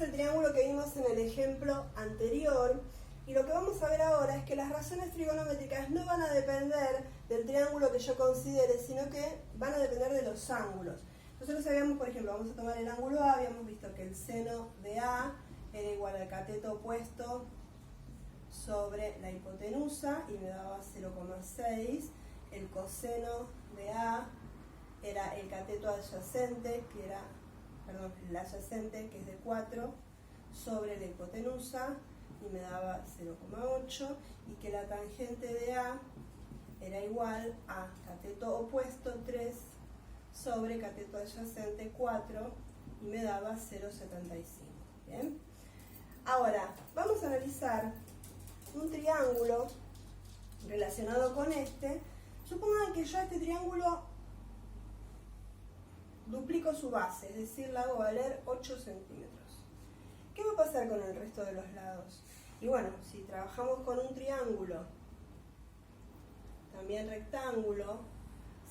es el triángulo que vimos en el ejemplo anterior. Y lo que vamos a ver ahora es que las razones trigonométricas no van a depender del triángulo que yo considere, sino que van a depender de los ángulos. Nosotros sabíamos, por ejemplo, vamos a tomar el ángulo A, habíamos visto que el seno de A era igual al cateto opuesto sobre la hipotenusa y me daba 0,6. El coseno de A era el cateto adyacente, el adyacente, que es de 4, sobre la hipotenusa, y me daba 0,8, y que la tangente de A era igual a cateto opuesto 3 sobre cateto adyacente 4, y me daba 0,75. ¿Bien? Ahora, vamos a analizar un triángulo relacionado con este. Supongan que yo a este triángulo duplico su base, es decir, la hago valer 8 centímetros. ¿Qué va a pasar con el resto de los lados? Y bueno, si trabajamos con un triángulo, también rectángulo,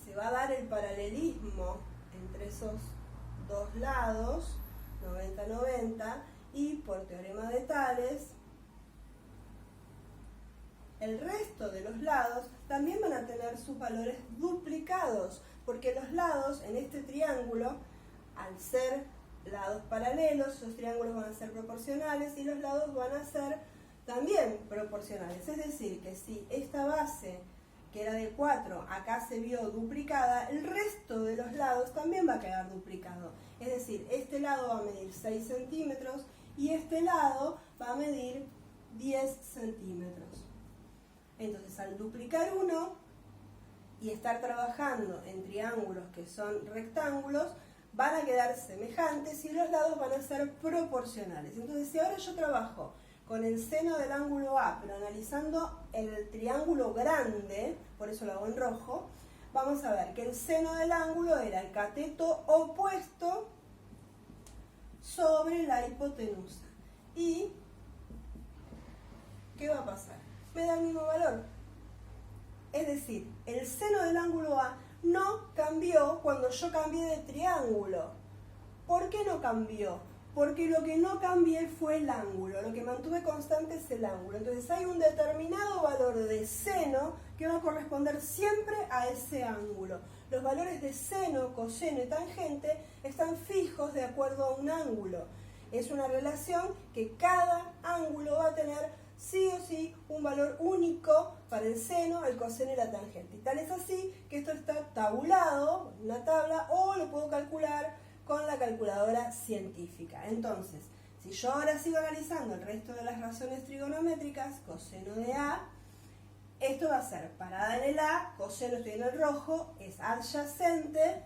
se va a dar el paralelismo entre esos dos lados, 90-90, y por teorema de Tales, el resto de los lados también van a tener sus valores duplicados, porque los lados en este triángulo, al ser lados paralelos, esos triángulos van a ser proporcionales y los lados van a ser también proporcionales. Es decir, que si esta base, que era de 4, acá se vio duplicada, el resto de los lados también va a quedar duplicado. Es decir, este lado va a medir 6 centímetros y este lado va a medir 10 centímetros. Entonces, al duplicar uno y estar trabajando en triángulos que son rectángulos, van a quedar semejantes y los lados van a ser proporcionales. Entonces, si ahora yo trabajo con el seno del ángulo A, pero analizando el triángulo grande, por eso lo hago en rojo, vamos a ver que el seno del ángulo era el cateto opuesto sobre la hipotenusa. ¿Y qué va a pasar? Me da el mismo valor. Es decir, el seno del ángulo A no cambió cuando yo cambié de triángulo. ¿Por qué no cambió? Porque lo que no cambié fue el ángulo, lo que mantuve constante es el ángulo. Entonces hay un determinado valor de seno que va a corresponder siempre a ese ángulo. Los valores de seno, coseno y tangente están fijos de acuerdo a un ángulo. Es una relación que cada ángulo va a tener sí o sí un valor único para el seno, el coseno y la tangente. Y tal es así que esto está tabulado en una tabla o lo puedo calcular con la calculadora científica. Entonces, si yo ahora sigo analizando el resto de las razones trigonométricas, coseno de A, esto va a ser parada en el A, coseno estoy en el rojo, es adyacente,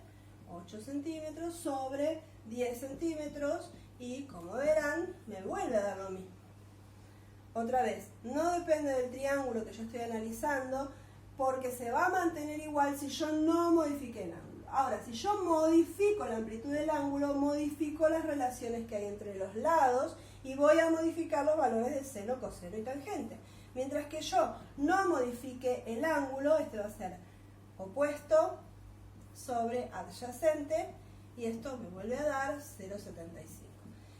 8 centímetros sobre 10 centímetros, y como verán, me vuelve a dar lo mismo. Otra vez, no depende del triángulo que yo estoy analizando, porque se va a mantener igual si yo no modifique el ángulo. Ahora, si yo modifico la amplitud del ángulo, modifico las relaciones que hay entre los lados y voy a modificar los valores de seno, coseno y tangente. Mientras que yo no modifique el ángulo, este va a ser opuesto sobre adyacente y esto me vuelve a dar 0,75.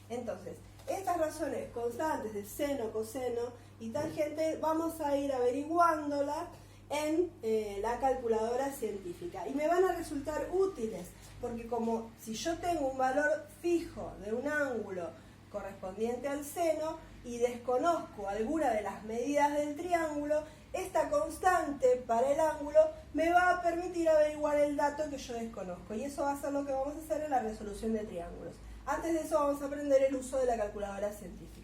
Entonces, estas razones constantes de seno, coseno y tangente vamos a ir averiguándolas en la calculadora científica y me van a resultar útiles porque como si yo tengo un valor fijo de un ángulo correspondiente al seno y desconozco alguna de las medidas del triángulo, esta constante para el ángulo me va a permitir averiguar el dato que yo desconozco y eso va a ser lo que vamos a hacer en la resolución de triángulos. Antes de eso vamos a aprender el uso de la calculadora científica.